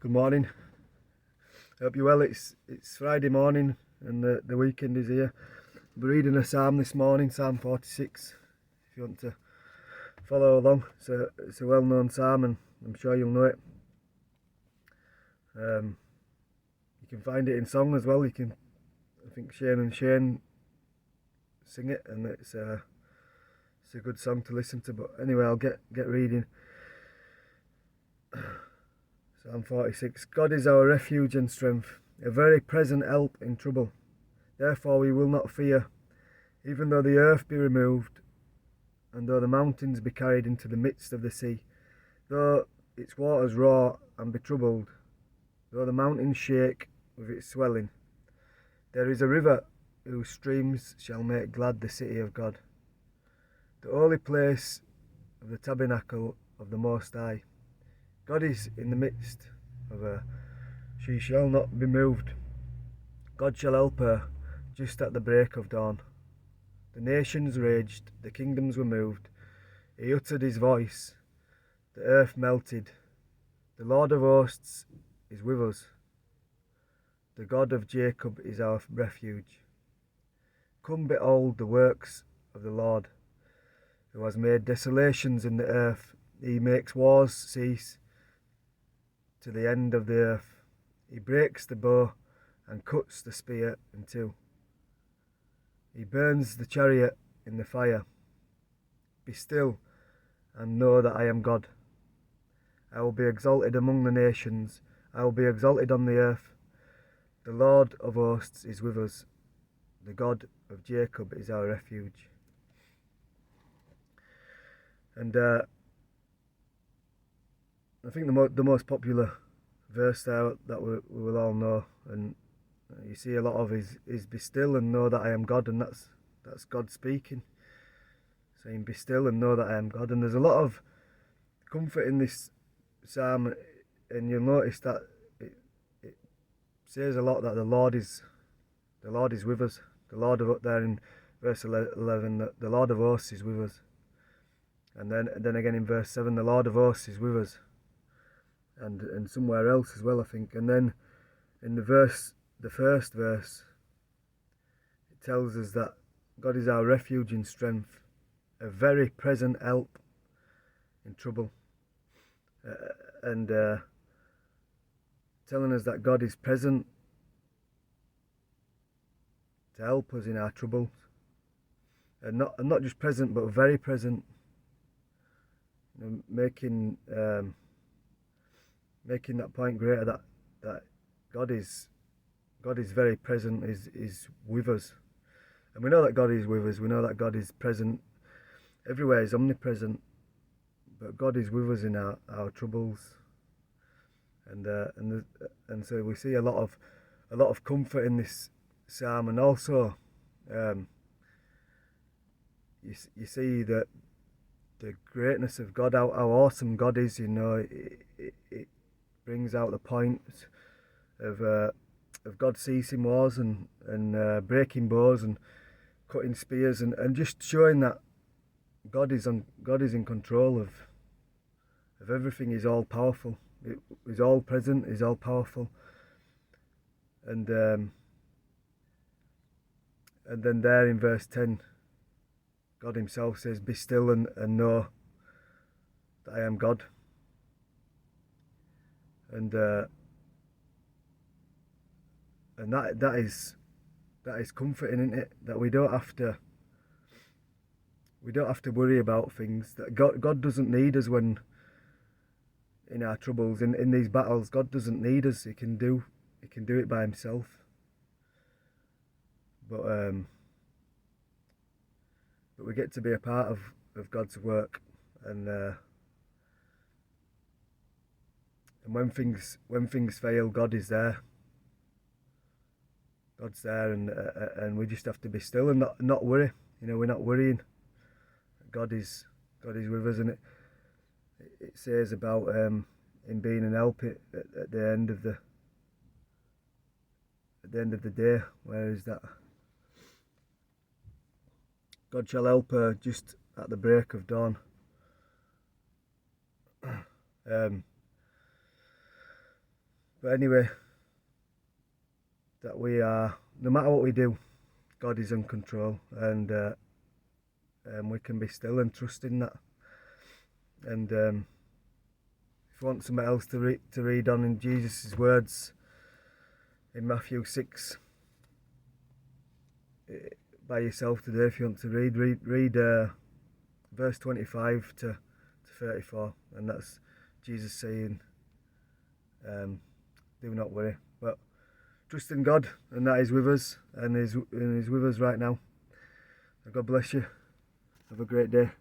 Good morning. Hope you're well. It's Friday morning and the weekend is here. We're reading a psalm this morning, Psalm 46. If you want to follow along, it's a well-known psalm and I'm sure you'll know it. You can find it in song as well. I think Shane and Shane sing it, and it's a good song to listen to. But anyway, I'll get reading. Psalm 46. God is our refuge and strength, a very present help in trouble. Therefore we will not fear, even though the earth be removed, and though the mountains be carried into the midst of the sea, though its waters roar and be troubled, though the mountains shake with its swelling. There is a river whose streams shall make glad the city of God, the holy place of the tabernacle of the Most High. God is in the midst of her. She shall not be moved. God shall help her just at the break of dawn. The nations raged, the kingdoms were moved. He uttered his voice, the earth melted. The Lord of hosts is with us. The God of Jacob is our refuge. Come behold the works of the Lord, who has made desolations in the earth. He makes wars cease to the end of the earth. He breaks the bow and cuts the spear in two. He burns the chariot in the fire. Be still and know that I am God. I will be exalted among the nations. I will be exalted on the earth. The Lord of hosts is with us. The God of Jacob is our refuge. And I think the most popular verse there that we will all know, and you see a lot of, is be still and know that I am God, and that's God speaking, saying be still and know that I am God. And there's a lot of comfort in this psalm, and you'll notice that it says a lot that the Lord is with us. The Lord of, up there in verse 11, that the Lord of hosts is with us. And then again in verse 7, the Lord of hosts is with us. And somewhere else as well, I think. And then in the first verse, it tells us that God is our refuge and strength, a very present help in trouble. And telling us that God is present to help us in our troubles. And not just present, but very present. Making that point greater, that God is very present, is with us. And we know that God is with us. We know that God is present everywhere. He's omnipresent, but God is with us in our troubles. And so we see a lot of comfort in this psalm. And also you see that the greatness of God, how awesome God is. It brings out the point of God ceasing wars and breaking bows and cutting spears, and just showing that God is in control of everything. He's all powerful. He's all present. He's all powerful. And then there in verse 10, God himself says, be still and know that I am God. And that is comforting, isn't it? That we don't have to worry about things. That God doesn't need us when in our troubles, in these battles. God doesn't need us. He can do it by himself. But we get to be a part of God's work, and when things fail, God is there. God's there, and we just have to be still and not worry. We're not worrying. God is with us, and it says about him being an help at the end of the day. Where is that? God shall help her just at the break of dawn. But anyway, that we are, no matter what we do, God is in control, and we can be still and trust in that. And if you want something else to read on in Jesus' words in Matthew 6 by yourself today, if you want to read verse 25 to 34, and that's Jesus saying, do not worry, but trust in God, and that is with us, and is with us right now. God bless you. Have a great day.